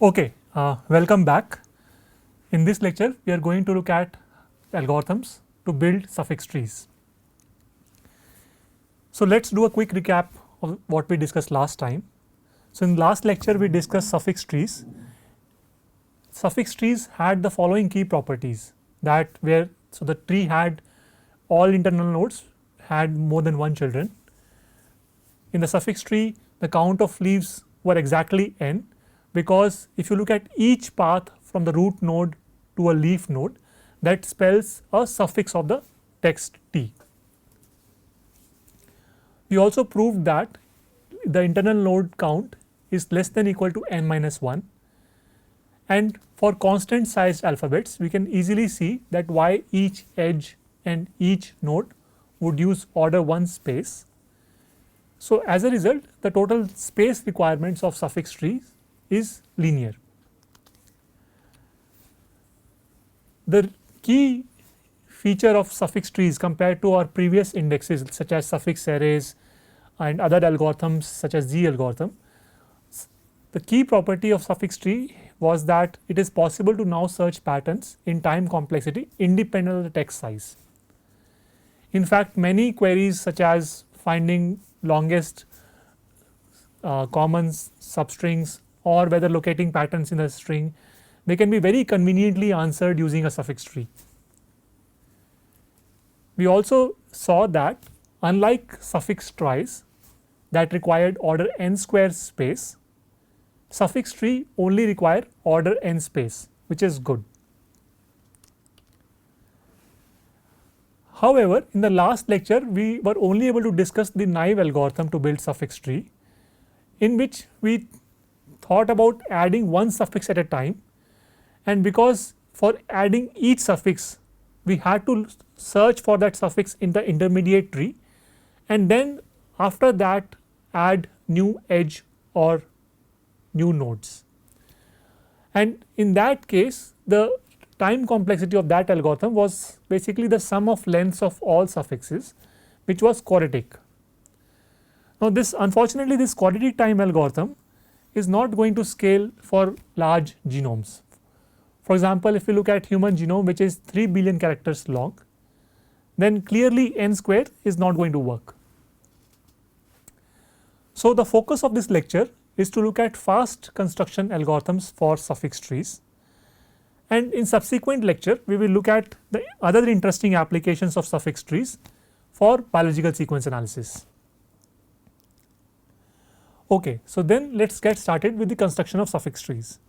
Okay, welcome back. In this lecture, we are going to look at algorithms to build suffix trees. So let's do a quick recap of what we discussed last time. So in last lecture, we discussed suffix trees. Suffix trees had the following key properties so the tree had all internal nodes had more than one children. In the suffix tree, the count of leaves were exactly n, because if you look at each path from the root node to a leaf node, that spells a suffix of the text t. We also proved that the internal node count is less than equal to n minus 1, and for constant sized alphabets we can easily see that why each edge and each node would use order 1 space. So as a result, the total space requirements of suffix trees is linear. The key feature of suffix trees compared to our previous indexes such as suffix arrays and other algorithms such as Z algorithm, the key property of suffix tree was that it is possible to now search patterns in time complexity independent of the text size. In fact, many queries such as finding longest common substrings or whether locating patterns in a string, they can be very conveniently answered using a suffix tree. We also saw that unlike suffix tries that required order n square space, suffix tree only require order n space, which is good. However, in the last lecture we were only able to discuss the naive algorithm to build suffix tree, in which we thought about adding one suffix at a time, and because for adding each suffix we had to search for that suffix in the intermediate tree and then after that add new edge or new nodes. And in that case the time complexity of that algorithm was basically the sum of lengths of all suffixes, which was quadratic. Now this unfortunately this quadratic time algorithm is not going to scale for large genomes. For example, if you look at human genome which is 3 billion characters long, then clearly n square is not going to work. So the focus of this lecture is to look at fast construction algorithms for suffix trees, and in subsequent lecture we will look at the other interesting applications of suffix trees for biological sequence analysis. Okay, so then let us get started with the construction of suffix trees.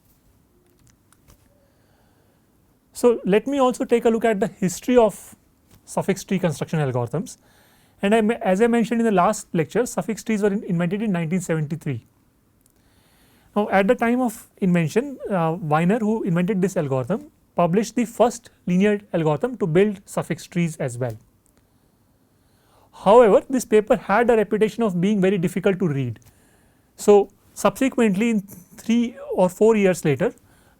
So let me also take a look at the history of suffix tree construction algorithms, and as I mentioned in the last lecture, suffix trees were invented in 1973. Now at the time of invention, Weiner, who invented this algorithm, published the first linear algorithm to build suffix trees as well. However, this paper had a reputation of being very difficult to read. So subsequently in 3 or 4 years later,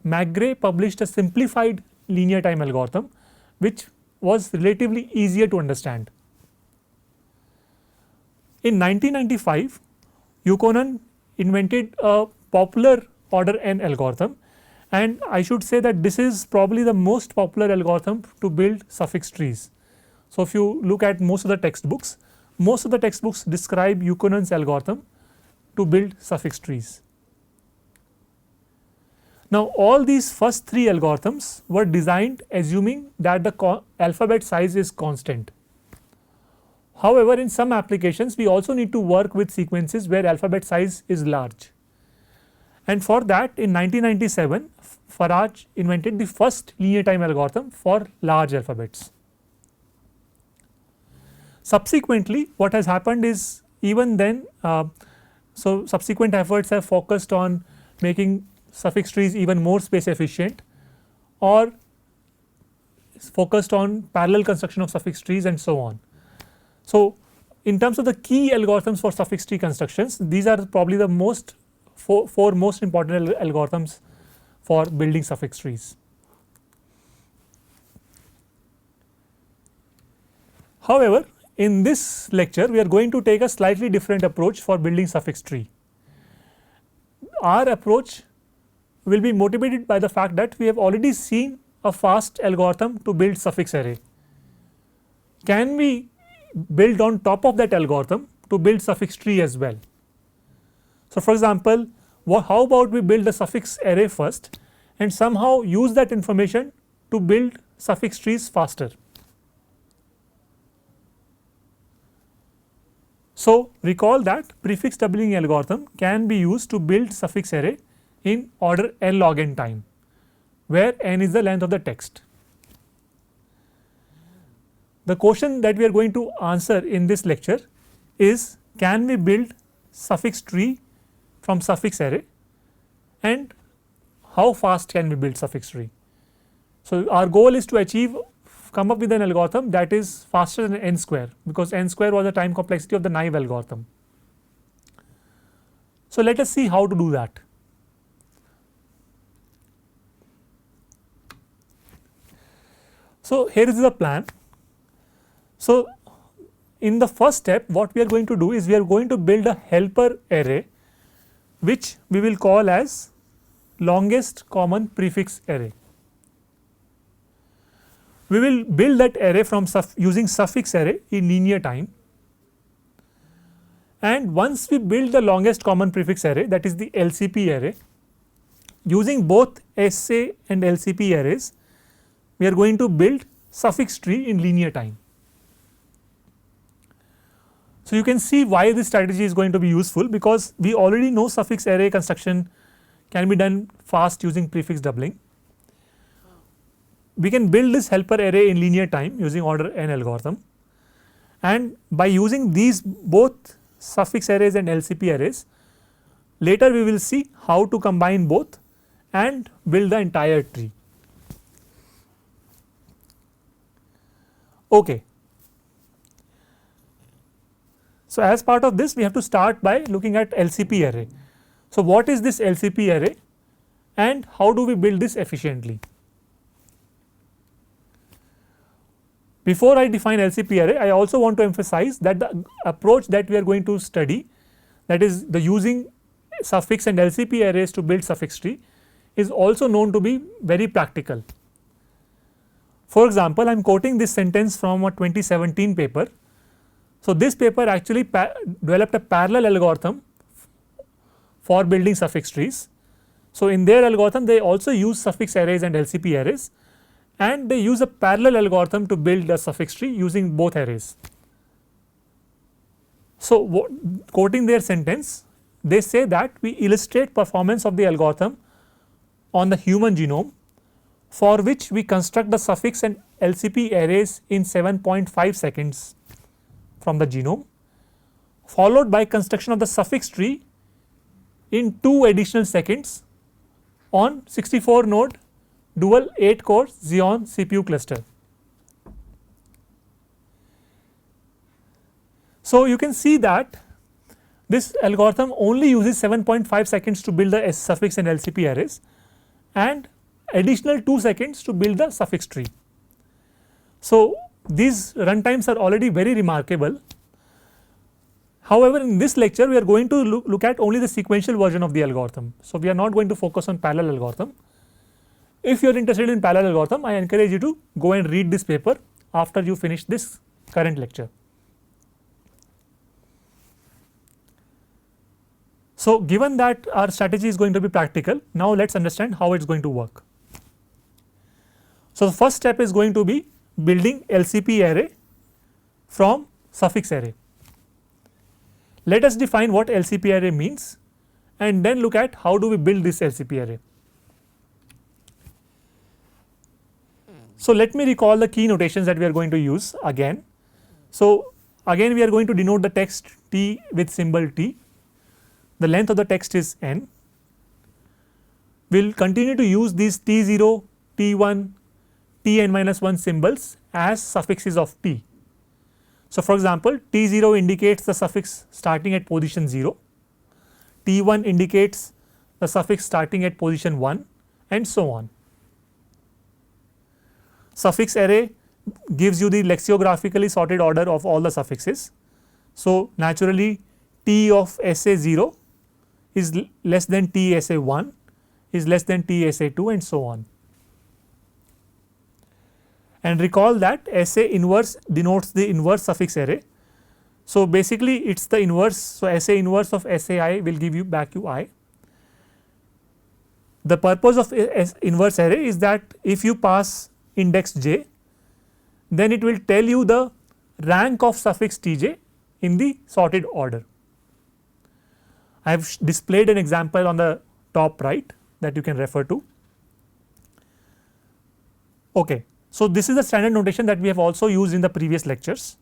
McGray published a simplified linear time algorithm which was relatively easier to understand. In 1995, Yukonen invented a popular order n algorithm, and I should say that this is probably the most popular algorithm to build suffix trees. So if you look at most of the textbooks describe Yukonen's algorithm to build suffix trees. Now all these first 3 algorithms were designed assuming that the alphabet size is constant. However, in some applications we also need to work with sequences where alphabet size is large, and for that in 1997 Farage invented the first linear time algorithm for large alphabets. Subsequently what has happened is even then so subsequent efforts have focused on making suffix trees even more space efficient or focused on parallel construction of suffix trees and so on. So in terms of the key algorithms for suffix tree constructions, these are probably the four most important algorithms for building suffix trees. However, in this lecture we are going to take a slightly different approach for building suffix tree. Our approach will be motivated by the fact that we have already seen a fast algorithm to build suffix array. Can we build on top of that algorithm to build suffix tree as well? So, for example, how about we build the suffix array first and somehow use that information to build suffix trees faster. So, recall that prefix doubling algorithm can be used to build suffix array in order n log n time, where n is the length of the text. The question that we are going to answer in this lecture is, can we build suffix tree from suffix array, and how fast can we build suffix tree? So, our goal is to come up with an algorithm that is faster than n square, because n square was the time complexity of the naive algorithm. So, let us see how to do that. So, here is the plan. So, in the first step, what we are going to do is we are going to build a helper array, which we will call as longest common prefix array. We will build that array from using suffix array in linear time, and once we build the longest common prefix array, that is the LCP array, using both SA and LCP arrays, we are going to build suffix tree in linear time. So, you can see why this strategy is going to be useful, because we already know suffix array construction can be done fast using prefix doubling. We can build this helper array in linear time using order n algorithm, and by using these both suffix arrays and LCP arrays, later we will see how to combine both and build the entire tree. Okay. So, as part of this, we have to start by looking at LCP array. So, what is this LCP array and how do we build this efficiently? Before I define LCP array, I also want to emphasize that the approach that we are going to study, that is the using suffix and LCP arrays to build suffix tree, is also known to be very practical. For example, I am quoting this sentence from a 2017 paper. So, this paper actually developed a parallel algorithm for building suffix trees. So, in their algorithm they also use suffix arrays and LCP arrays, and they use a parallel algorithm to build a suffix tree using both arrays. So, quoting their sentence, they say that we illustrate performance of the algorithm on the human genome, for which we construct the suffix and LCP arrays in 7.5 seconds from the genome, followed by construction of the suffix tree in 2 additional seconds on 64 node dual 8 core Xeon CPU cluster. So, you can see that this algorithm only uses 7.5 seconds to build the suffix and LCP arrays and additional 2 seconds to build the suffix tree. So, these runtimes are already very remarkable. However, in this lecture we are going to look at only the sequential version of the algorithm. So, we are not going to focus on parallel algorithm. If you are interested in parallel algorithm, I encourage you to go and read this paper after you finish this current lecture. So, given that our strategy is going to be practical, now let us understand how it is going to work. So, the first step is going to be building LCP array from suffix array. Let us define what LCP array means and then look at how do we build this LCP array. So, let me recall the key notations that we are going to use again. So, again we are going to denote the text T with symbol T. The length of the text is n. We will continue to use these T0, T1, Tn-1 symbols as suffixes of T. So, for example, T0 indicates the suffix starting at position 0, T1 indicates the suffix starting at position 1, and so on. Suffix array gives you the lexicographically sorted order of all the suffixes. So, naturally T of SA0 is less than T SA1 is less than TSA2 and so on. And recall that SA inverse denotes the inverse suffix array. So, basically it is the inverse. So, SA inverse of SAI will give you back you I. The purpose of inverse array is that if you pass index j, then it will tell you the rank of suffix tj in the sorted order. I have displayed an example on the top right that you can refer to. Okay. So, this is the standard notation that we have also used in the previous lectures.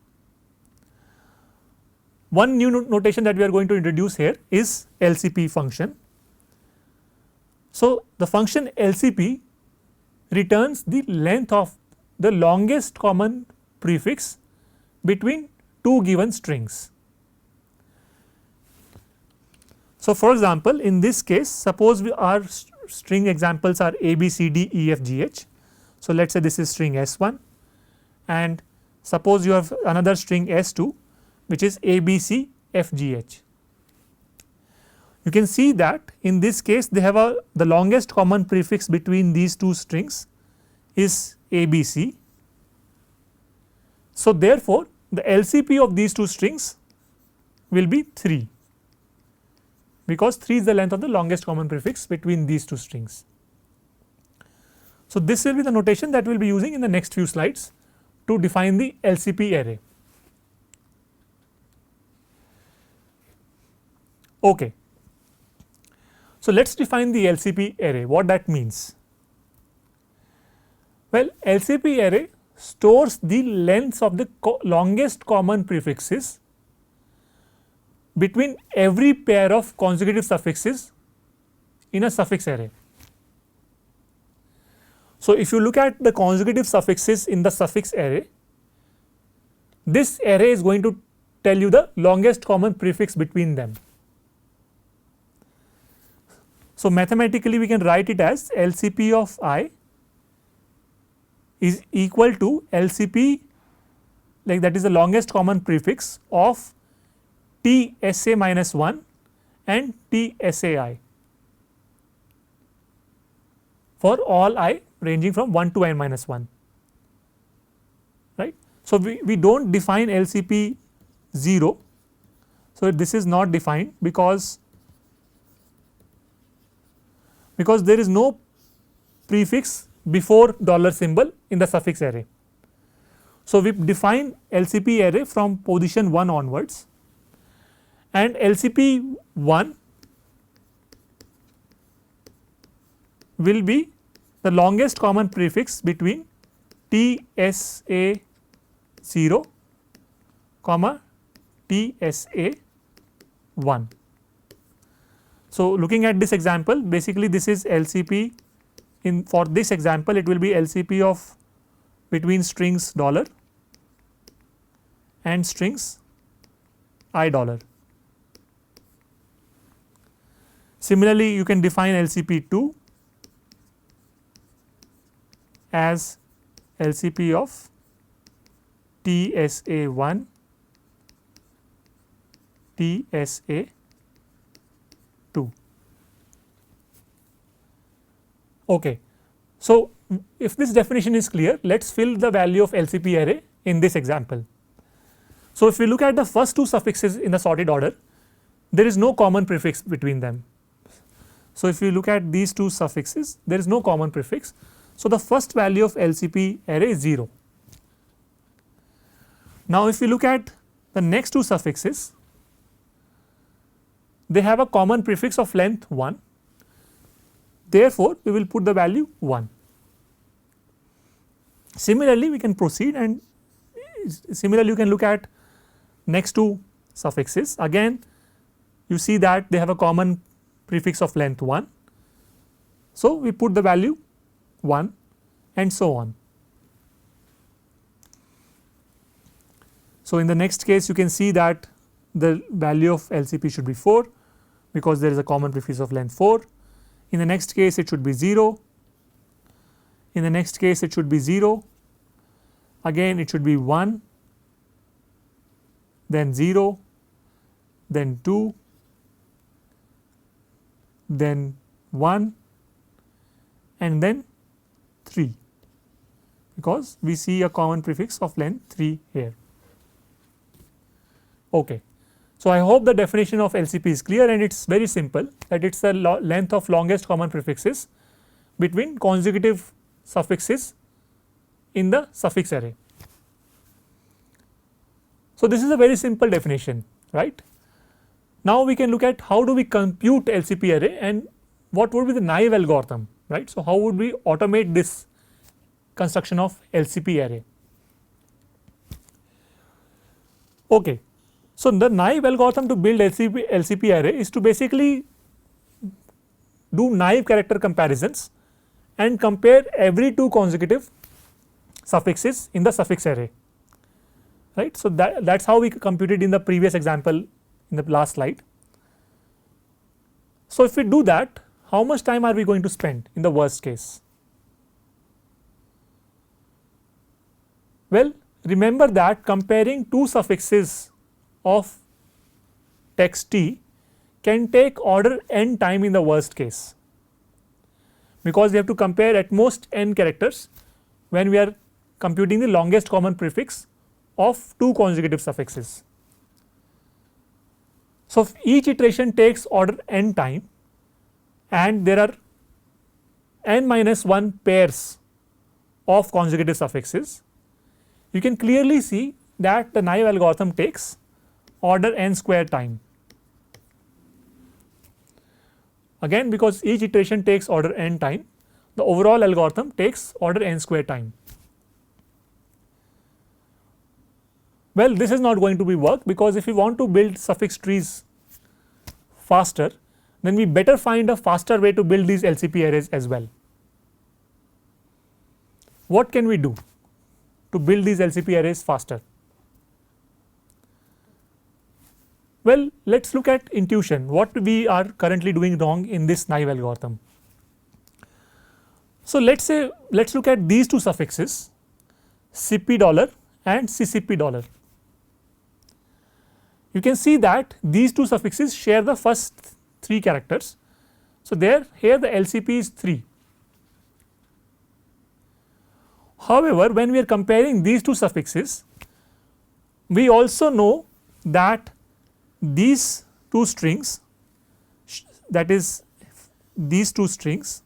One new notation that we are going to introduce here is LCP function. So, the function LCP returns the length of the longest common prefix between two given strings. So, for example, in this case suppose our string examples are A, B, C, D, E, F, G, H. So, let us say this is string S1 and suppose you have another string S2 which is A, B, C, F, G, H. You can see that in this case they have the longest common prefix between these two strings is ABC. So, therefore, the LCP of these two strings will be 3 because 3 is the length of the longest common prefix between these two strings. So, this will be the notation that we will be using in the next few slides to define the LCP array. Okay. So, let us define the LCP array, what that means. Well, LCP array stores the lengths of the longest common prefixes between every pair of consecutive suffixes in a suffix array. So, if you look at the consecutive suffixes in the suffix array, this array is going to tell you the longest common prefix between them. So, mathematically we can write it as LCP of I is equal to LCP, like that is the longest common prefix of TSA minus 1 and TSAI for all I ranging from 1 to n minus 1, right. So, we do not define LCP 0. So, this is not defined because there is no prefix before dollar symbol in the suffix array. So, we define LCP array from position 1 onwards and LCP 1 will be the longest common prefix between TSA 0 comma TSA 1. So, looking at this example, basically this is LCP. In for this example it will be LCP of between strings dollar and strings I dollar. Similarly, you can define LCP 2 as LCP of TSA 1 TSA 2. Okay. So, if this definition is clear, let us fill the value of LCP array in this example. So, if we look at the first two suffixes in the sorted order, there is no common prefix between them. So, if you look at these two suffixes, there is no common prefix. So, the first value of LCP array is 0. Now, if we look at the next two suffixes, they have a common prefix of length 1. Therefore, we will put the value 1. Similarly, we can proceed and similarly you can look at next two suffixes. Again, you see that they have a common prefix of length 1. So, we put the value 1 and so on. So, in the next case you can see that the value of LCP should be 4 because there is a common prefix of length 4. In the next case it should be 0, in the next case it should be 0, again it should be 1, then 0, then 2, then 1 and then 3, because we see a common prefix of length 3 here. Okay. So, I hope the definition of LCP is clear, and it is very simple, that it is the length of longest common prefixes between consecutive suffixes in the suffix array. So, this is a very simple definition, right. Now, we can look at how do we compute LCP array and what would be the naive algorithm, right. So, how would we automate this construction of LCP array? Okay. So, the naive algorithm to build LCP array is to basically do naive character comparisons and compare every 2 consecutive suffixes in the suffix array, right. So, that is how we computed in the previous example in the last slide. So, if we do that, how much time are we going to spend in the worst case? Well, remember that comparing 2 suffixes of text T can take order n time in the worst case, because we have to compare at most n characters when we are computing the longest common prefix of 2 consecutive suffixes. So, if each iteration takes order n time and there are n minus 1 pairs of consecutive suffixes, you can clearly see that the naive algorithm takes order n square time. Again, because each iteration takes order n time, the overall algorithm takes order n square time. Well, this is not going to be work, because if we want to build suffix trees faster, then we better find a faster way to build these LCP arrays as well. What can we do to build these LCP arrays faster? Well, let us look at intuition, what we are currently doing wrong in this naive algorithm. So, let us look at these 2 suffixes $CP and $CCP. You can see that these 2 suffixes share the first 3 characters. So, here the LCP is 3. However, when we are comparing these 2 suffixes, we also know that these 2 strings, that is these 2 strings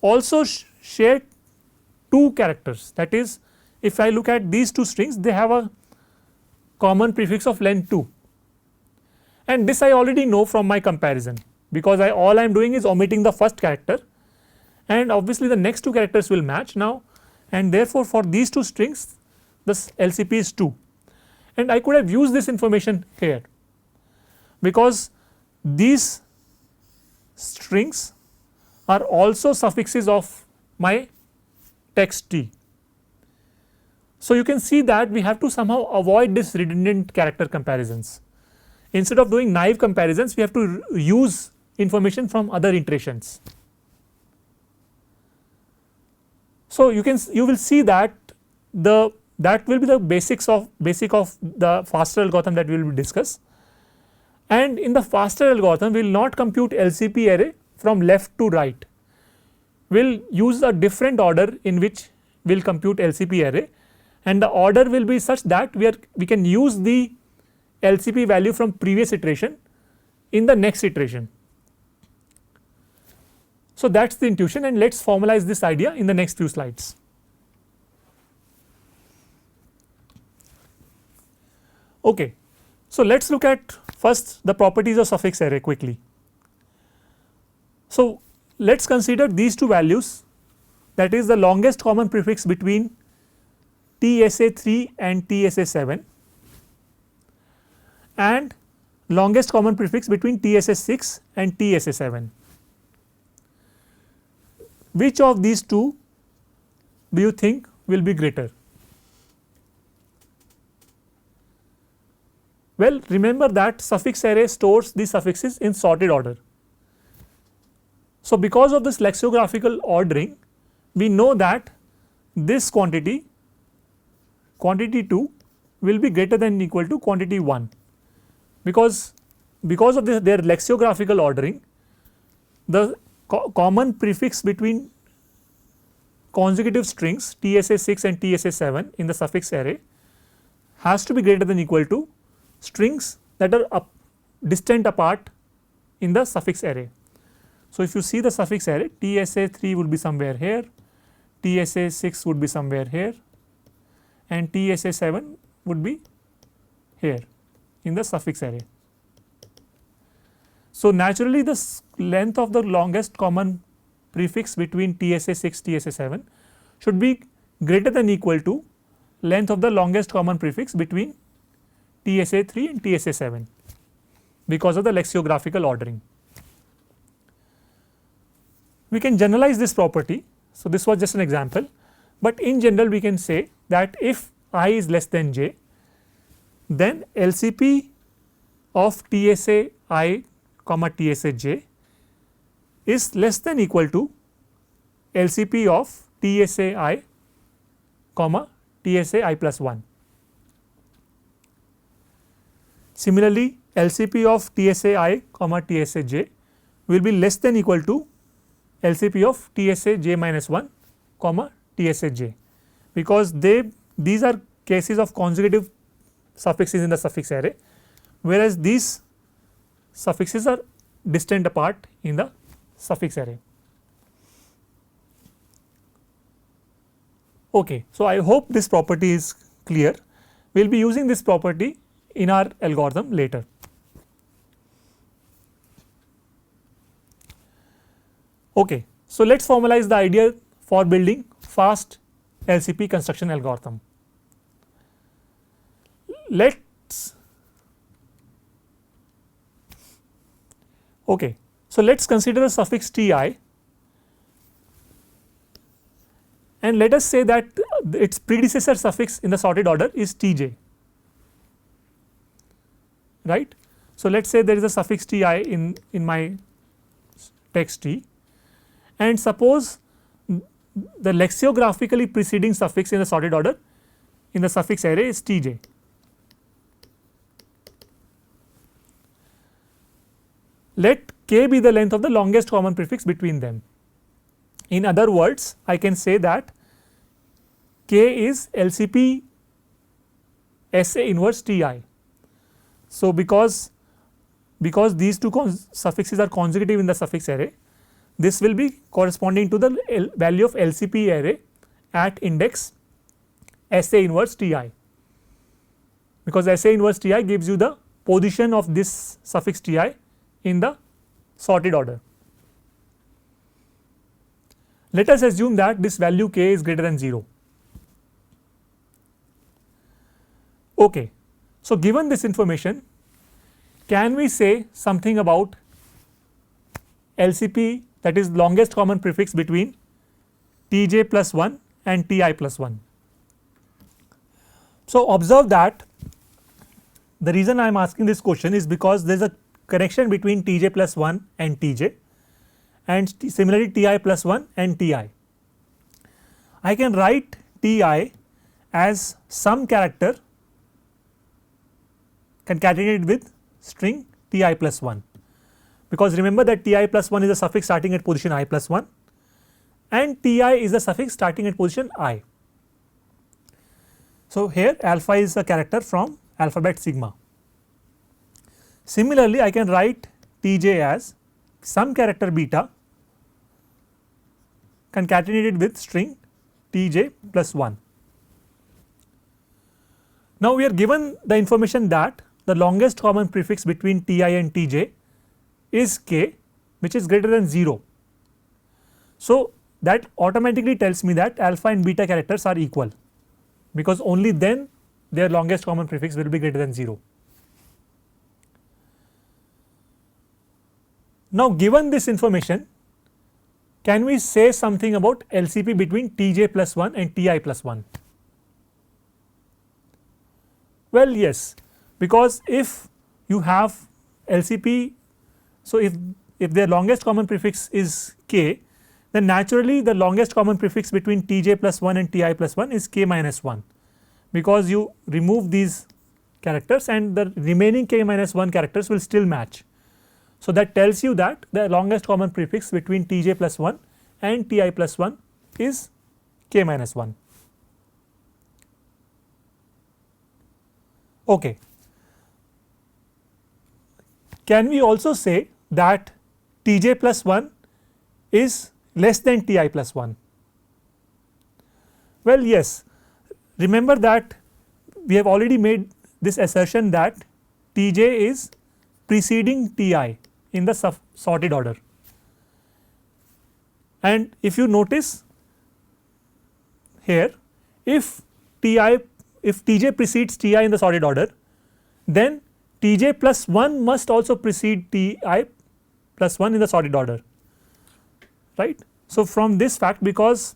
also share 2 characters, that is if I look at these 2 strings, they have a common prefix of length 2, and this I already know from my comparison, because all I am doing is omitting the first character, and obviously the next 2 characters will match now, and therefore, for these 2 strings this LCP is 2, and I could have used this information here, because these strings are also suffixes of my text T. So, you can see that we have to somehow avoid this redundant character comparisons. Instead of doing naive comparisons, we have to use information from other iterations. So, you will see that that will be the basic of the faster algorithm that we will discuss. And in the faster algorithm, we will not compute LCP array from left to right. We will use a different order in which we will compute LCP array, and the order will be such that we can use the LCP value from previous iteration in the next iteration. So, that is the intuition, and let us formalize this idea in the next few slides. Okay. So, let us look at first the properties of suffix array quickly. So, let us consider these 2 values, that is the longest common prefix between TSA3 and TSA7 and longest common prefix between TSA6 and TSA7. Which of these 2 do you think will be greater? Well, remember that suffix array stores the suffixes in sorted order. So, because of this lexicographical ordering, we know that this quantity 2 will be greater than or equal to quantity 1, because of their lexicographical ordering, the common prefix between consecutive strings TSA6 and TSA7 in the suffix array has to be greater than equal to strings that are distant apart in the suffix array. So, if you see the suffix array, TSA3 would be somewhere here, TSA6 would be somewhere here, and TSA7 would be here in the suffix array. So, naturally the length of the longest common prefix between TSA6 TSA7 should be greater than equal to length of the longest common prefix between TSA3 and TSA7 because of the lexicographical ordering. We can generalize this property. So, this was just an example, but in general we can say that if I is less than j, then LCP of TSA I comma TSA j is less than equal to LCP of TSA I comma TSA I plus 1. Similarly, LCP of TSA I comma TSA j will be less than equal to LCP of TSA j minus 1 comma TSA j, because these are cases of consecutive suffixes in the suffix array, whereas these suffixes are distant apart in the suffix array. Okay, so I hope this property is clear. We will be using this property in our algorithm later. Okay, so let us formalize the idea for building fast LCP construction algorithm. So let us consider the suffix ti and let us say that its predecessor suffix in the sorted order is tj, right. So let us say there is a suffix ti in my text t, and suppose the lexicographically preceding suffix in the sorted order in the suffix array is tj. Let k be the length of the longest common prefix between them. In other words, I can say that k is LCP SA inverse ti. So, because these two suffixes are consecutive in the suffix array, this will be corresponding to the value of LCP array at index SA inverse ti, because SA inverse ti gives you the position of this suffix ti in the sorted order. Let us assume that this value k is greater than 0. Okay. So, given this information, can we say something about LCP, that is longest common prefix between tj plus 1 and ti plus 1? So, observe that the reason I am asking this question is because there is a connection between tj plus 1 and tj, and similarly ti plus 1 and ti. I can write ti as some character concatenated with string ti plus 1, because remember that ti plus 1 is a suffix starting at position I plus 1 and ti is a suffix starting at position I. So, here alpha is a character from alphabet sigma. Similarly, I can write tj as some character beta concatenated with string tj plus 1. Now, we are given the information that the longest common prefix between ti and tj is k, which is greater than 0. So, that automatically tells me that alpha and beta characters are equal, because only then their longest common prefix will be greater than 0. Now, given this information, can we say something about LCP between tj plus 1 and ti plus 1? Well, yes, because if you have LCP, so if their longest common prefix is k, then naturally the longest common prefix between tj plus 1 and ti plus 1 is k minus 1, because you remove these characters and the remaining k minus 1 characters will still match. So, that tells you that the longest common prefix between tj plus 1 and ti plus 1 is k minus 1. Okay. Can we also say that Tj plus 1 is less than Ti plus 1? Well, yes. Remember that we have already made this assertion that Tj is preceding Ti in the sorted order. And if you notice here, if Tj precedes Ti in the sorted order, then Tj plus 1 must also precede Ti plus 1 in the sorted order, right. So, from this fact, because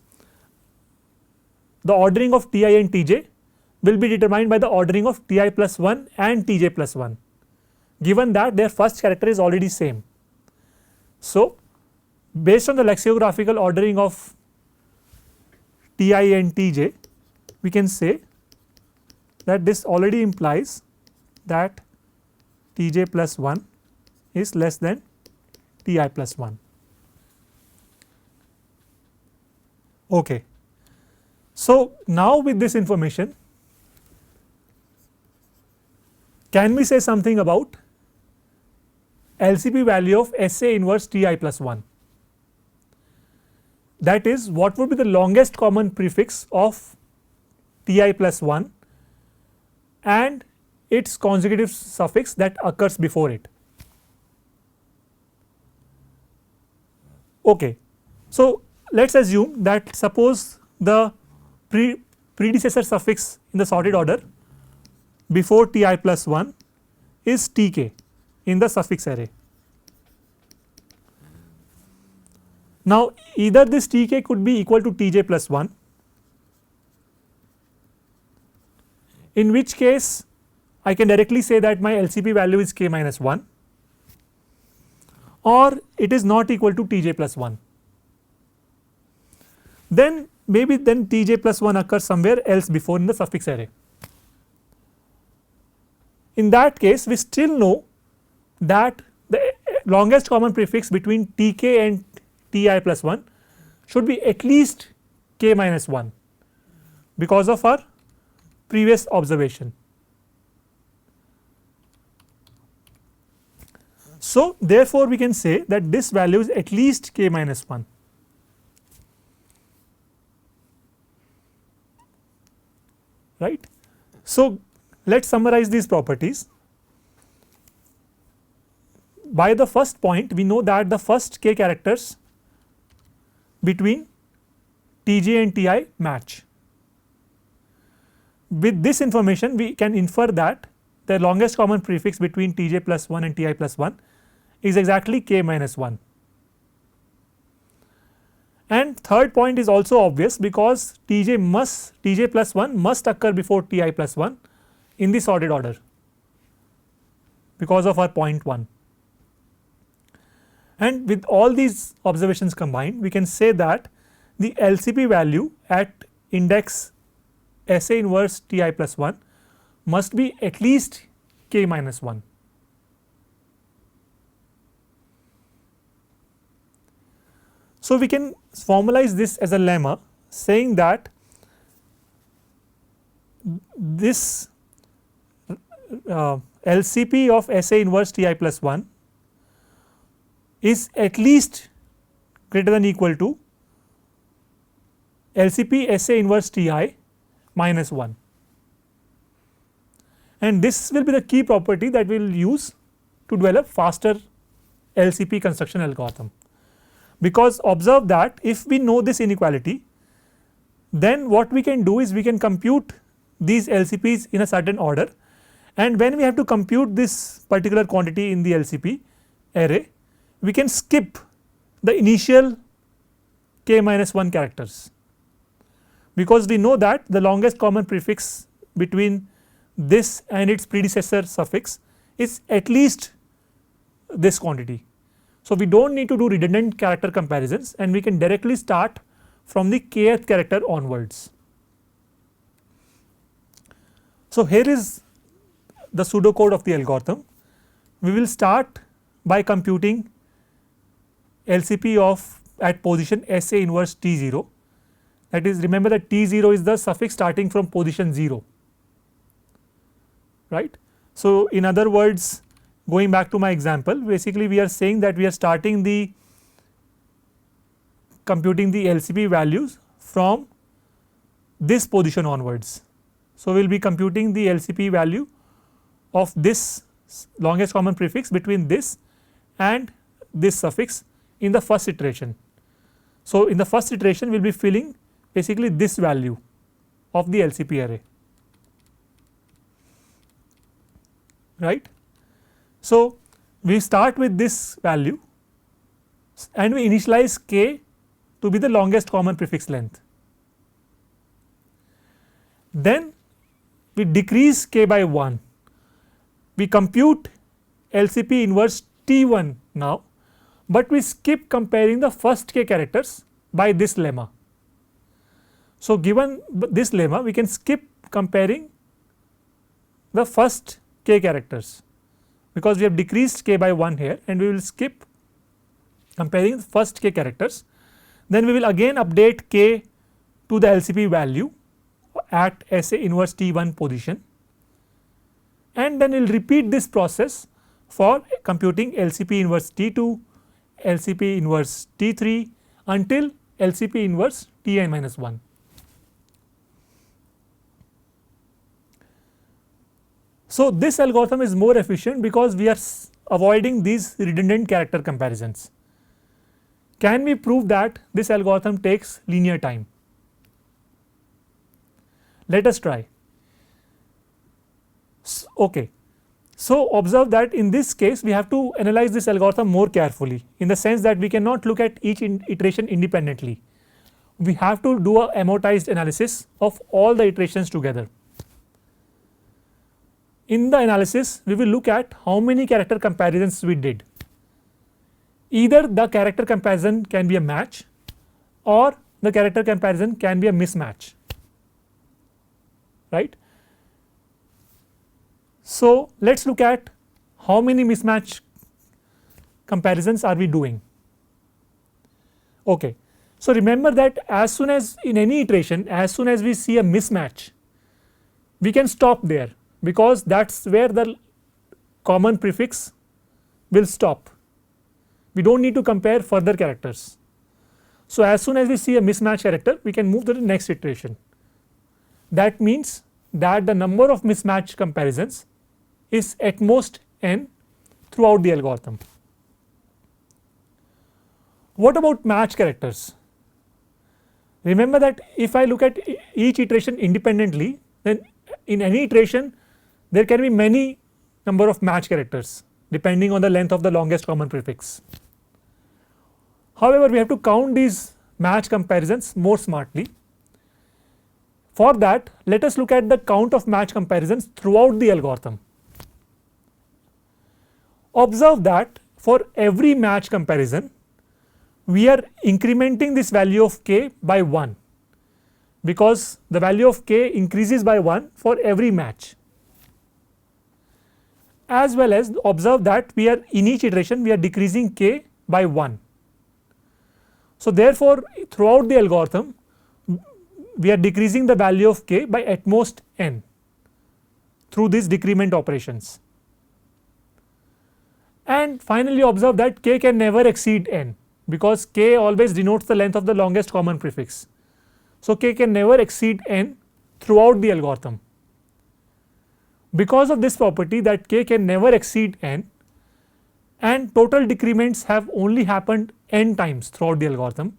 the ordering of Ti and Tj will be determined by the ordering of Ti plus 1 and Tj plus 1, given that their first character is already same. So, based on the lexicographical ordering of Ti and Tj, we can say that this already implies that Tj plus 1 is less than Ti plus 1. Okay. So, now with this information, can we say something about LCP value of SA inverse Ti plus 1? That is, what would be the longest common prefix of Ti plus 1 and its consecutive suffix that occurs before it. Okay. So, let us assume that suppose the predecessor suffix in the sorted order before Ti plus 1 is Tk in the suffix array. Now, either this Tk could be equal to Tj plus 1, in which case I can directly say that my LCP value is k minus 1, or it is not equal to Tj plus 1. Then maybe then Tj plus 1 occurs somewhere else before in the suffix array. In that case, we still know that the longest common prefix between Tk and Ti plus 1 should be at least k minus 1 because of our previous observation. So, therefore, we can say that this value is at least k minus 1. Right. So, let us summarize these properties. By the first point, we know that the first k characters between Tj and Ti match. With this information, we can infer that the longest common prefix between Tj plus 1 and Ti plus 1 is exactly k minus 1. And third point is also obvious, because Tj plus 1 must occur before Ti plus 1 in the sorted order because of our point 1. And with all these observations combined, we can say that the LCP value at index SA inverse Ti plus 1 must be at least k minus 1. So, we can formalize this as a lemma, saying that this LCP of SA inverse Ti plus 1 is at least greater than equal to LCP SA inverse Ti minus 1, and this will be the key property that we will use to develop faster LCP construction algorithm. Because observe that if we know this inequality, then what we can do is we can compute these LCPs in a certain order, and when we have to compute this particular quantity in the LCP array, we can skip the initial k minus 1 characters, because we know that the longest common prefix between this and its predecessor suffix is at least this quantity. So, we do not need to do redundant character comparisons, and we can directly start from the kth character onwards. So, here is the pseudocode of the algorithm. We will start by computing LCP of at position SA inverse T0, that is, remember that T0 is the suffix starting from position 0, right. So, in other words, going back to my example, basically we are saying that we are starting the computing the LCP values from this position onwards. So, we will be computing the LCP value of this longest common prefix between this and this suffix in the first iteration. So, in the first iteration we will be filling basically this value of the LCP array, right. So, we start with this value and we initialize k to be the longest common prefix length. Then we decrease k by 1, we compute LCP inverse T1 now, but we skip comparing the first k characters by this lemma. So, given this lemma we can skip comparing the first k characters, because we have decreased k by 1 here and we will skip comparing the first k characters. Then we will again update k to the LCP value at SA inverse T1 position, and then we will repeat this process for computing LCP inverse T2, LCP inverse T3 until LCP inverse Ti minus 1. So, this algorithm is more efficient because we are avoiding these redundant character comparisons. Can we prove that this algorithm takes linear time? Let us try. Okay. So, observe that in this case we have to analyze this algorithm more carefully, in the sense that we cannot look at each iteration independently. We have to do a amortized analysis of all the iterations together. In the analysis we will look at how many character comparisons we did. Either the character comparison can be a match or the character comparison can be a mismatch, right. So, let us look at how many mismatch comparisons are we doing. Okay. So, remember that as soon as in any iteration, as soon as we see a mismatch, we can stop there, because that is where the common prefix will stop. We do not need to compare further characters. So, as soon as we see a mismatch character, we can move to the next iteration. That means that the number of mismatch comparisons is at most n throughout the algorithm. What about match characters? Remember that if I look at each iteration independently, then in any iteration there can be many number of match characters depending on the length of the longest common prefix. However, we have to count these match comparisons more smartly. For that, let us look at the count of match comparisons throughout the algorithm. Observe that for every match comparison we are incrementing this value of k by 1, because the value of k increases by 1 for every match. As well as observe that we are in each iteration we are decreasing k by 1. So, therefore, throughout the algorithm we are decreasing the value of k by at most n through these decrement operations. And finally, observe that k can never exceed n, because k always denotes the length of the longest common prefix. So, k can never exceed n throughout the algorithm. Because of this property that k can never exceed n and total decrements have only happened n times throughout the algorithm,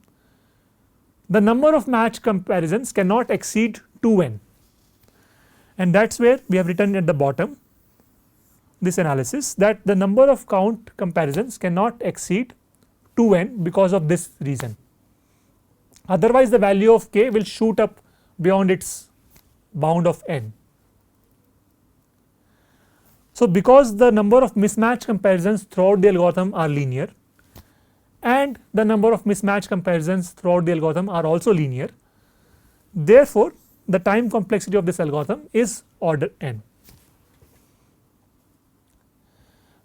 the number of match comparisons cannot exceed 2n, and that is where we have written at the bottom this analysis, that the number of count comparisons cannot exceed 2n because of this reason. Otherwise, the value of k will shoot up beyond its bound of n. So, because the number of mismatch comparisons throughout the algorithm are linear and the number of mismatch comparisons throughout the algorithm are also linear, therefore, the time complexity of this algorithm is order n.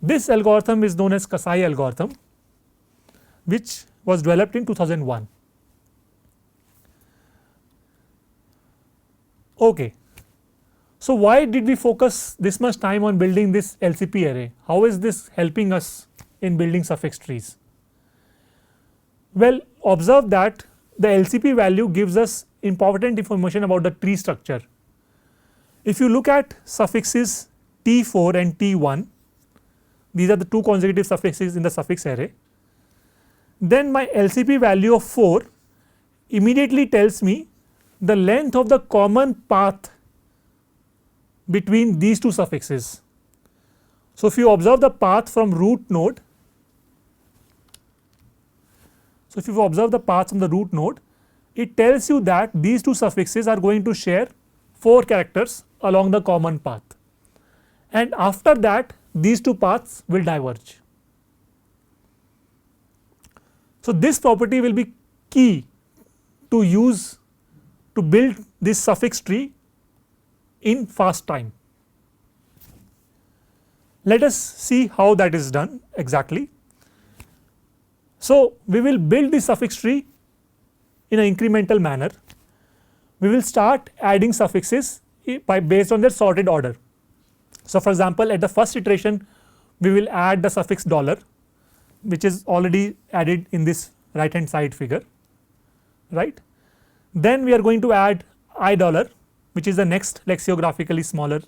This algorithm is known as Kasai algorithm, which was developed in 2001. Okay. So why did we focus this much time on building this LCP array? How is this helping us in building suffix trees? Well, observe that the LCP value gives us important information about the tree structure. If you look at suffixes T4 and T1, these are the two consecutive suffixes in the suffix array, then my LCP value of 4 immediately tells me the length of the common path between these two suffixes. So, if you observe the path from root node, so if you observe the path from the root node, it tells you that these two suffixes are going to share 4 characters along the common path, and after that these two paths will diverge. So, this property will be key to use to build this suffix tree in fast time. Let us see how that is done exactly. So, we will build the suffix tree in an incremental manner. We will start adding suffixes based on their sorted order. So, for example, at the first iteration we will add the suffix dollar, which is already added in this right hand side figure, right. Then we are going to add I dollar, which is the next lexicographically smaller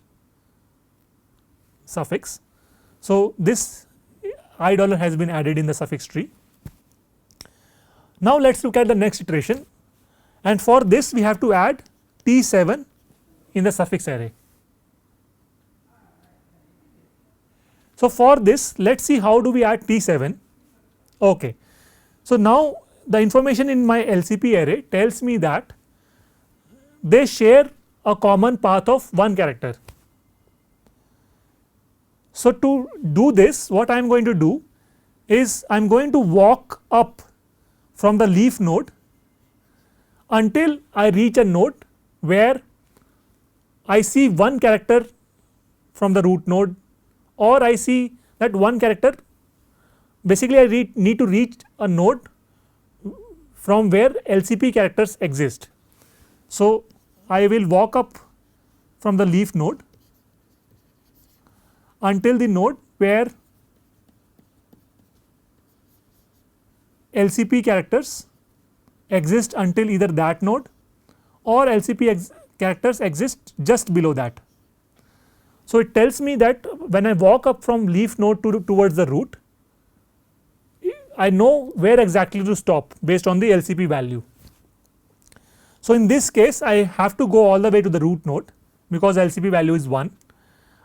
suffix. So, this I dollar has been added in the suffix tree. Now, let us look at the next iteration, and for this we have to add T7 in the suffix array. So, for this let us see how do we add T7. Okay. So, now the information in my LCP array tells me that they share a common path of 1 character. So, to do this, what I am going to do is I am going to walk up from the leaf node until I reach a node where I see 1 character from the root node, or I see that 1 character, basically I need to reach a node from where LCP characters exist. So, I will walk up from the leaf node until the node where LCP characters exist until either that node or LCP characters exist just below that. So, it tells me that when I walk up from leaf node towards the root, I know where exactly to stop based on the LCP value. So, in this case I have to go all the way to the root node because LCP value is 1.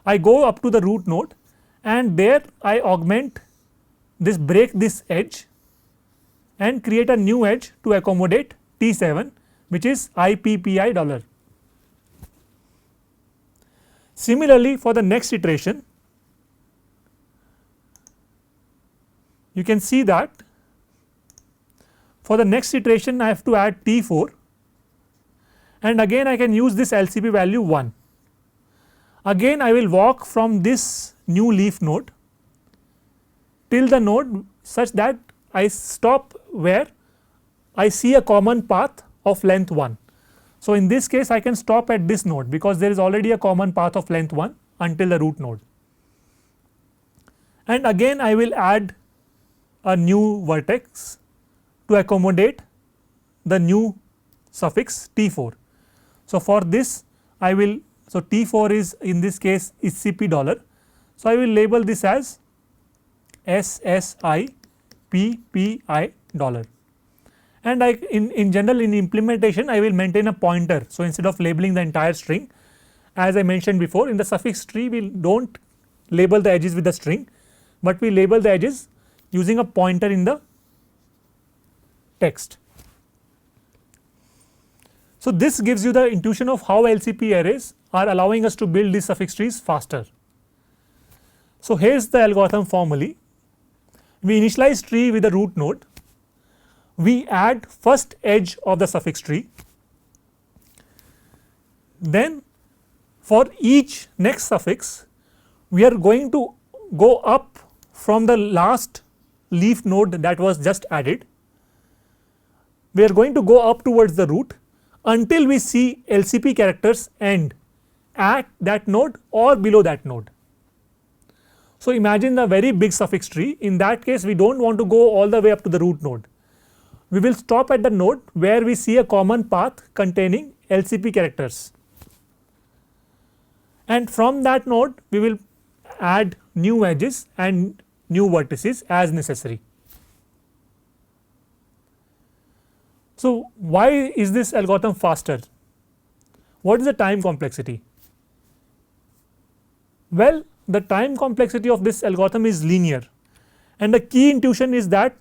I go up to the root node and there I augment this, break this edge and create a new edge to accommodate T7, which is IPPI dollar. Similarly, for the next iteration, you can see that for the next iteration I have to add T4, and again I can use this LCP value 1. Again I will walk from this new leaf node till the node such that I stop where I see a common path of length 1. So, in this case I can stop at this node because there is already a common path of length 1 until the root node, and again I will add a new vertex to accommodate the new suffix T4. So, for this I will, so T4 is in this case SCP dollar. So, I will label this as SSIPPI dollar, and I in general in implementation I will maintain a pointer. So, instead of labeling the entire string, as I mentioned before, in the suffix tree we do not label the edges with the string, but we label the edges using a pointer in the text. So, this gives you the intuition of how LCP arrays are allowing us to build these suffix trees faster. So, here is the algorithm formally. We initialize tree with the root node, we add first edge of the suffix tree, then for each next suffix we are going to go up from the last leaf node that was just added, we are going to go up towards the root until we see LCP characters end at that node or below that node. So, imagine a very big suffix tree. In that case, we do not want to go all the way up to the root node. We will stop at the node where we see a common path containing LCP characters, and from that node we will add new edges and new vertices as necessary. So, why is this algorithm faster? What is the time complexity? Well, the time complexity of this algorithm is linear, and the key intuition is that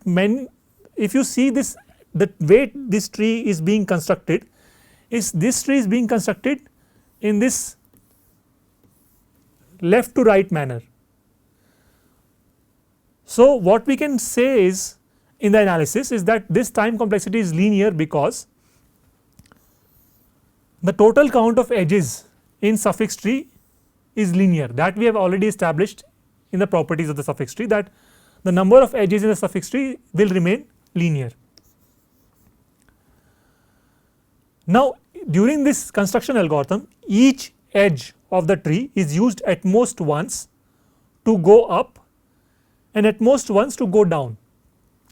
if you see this, the way this tree is being constructed is this tree is being constructed in this left to right manner. So, what we can say is in the analysis is that this time complexity is linear because the total count of edges in suffix tree is linear, that we have already established in the properties of the suffix tree, that the number of edges in the suffix tree will remain linear. Now, during this construction algorithm, each edge of the tree is used at most once to go up and at most once to go down.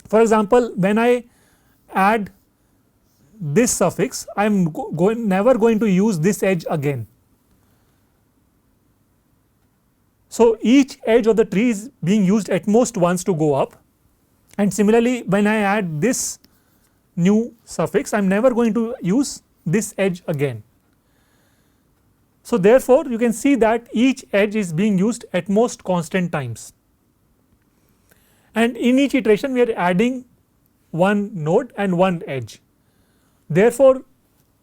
For example, when I add this suffix, I am never going to use this edge again. So, each edge of the tree is being used at most once to go up, and similarly when I add this new suffix, I am never going to use this edge again. So, therefore, you can see that each edge is being used at most constant times, and in each iteration we are adding one node and one edge. Therefore,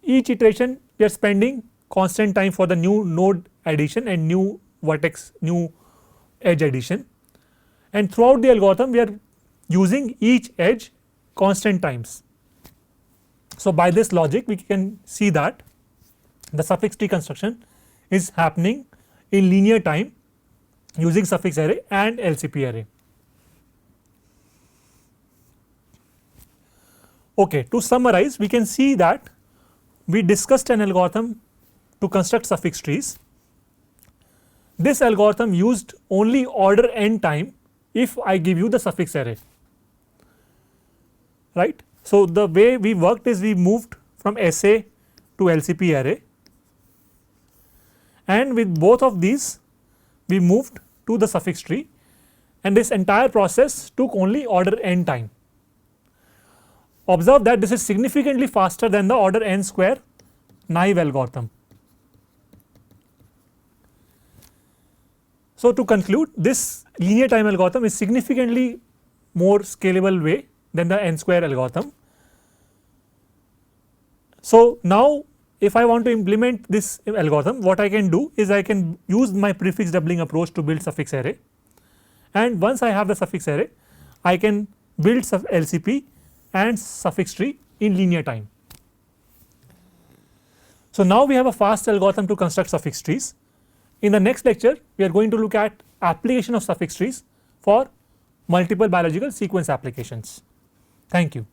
each iteration we are spending constant time for the new node addition and new vertex, new edge addition, and throughout the algorithm we are using each edge constant times. So, by this logic we can see that the suffix tree construction is happening in linear time using suffix array and LCP array. Okay, to summarize, we can see that we discussed an algorithm to construct suffix trees. This algorithm used only order n time if I give you the suffix array, right. So, the way we worked is we moved from SA to LCP array, and with both of these we moved to the suffix tree, and this entire process took only order n time. Observe that this is significantly faster than the order n square naive algorithm. So, to conclude, this linear time algorithm is significantly more scalable way than the n square algorithm. So, now if I want to implement this algorithm, what I can do is I can use my prefix doubling approach to build suffix array, and once I have the suffix array I can build LCP and suffix tree in linear time. So, now we have a fast algorithm to construct suffix trees. In the next lecture we are going to look at application of suffix trees for multiple biological sequence applications. Thank you.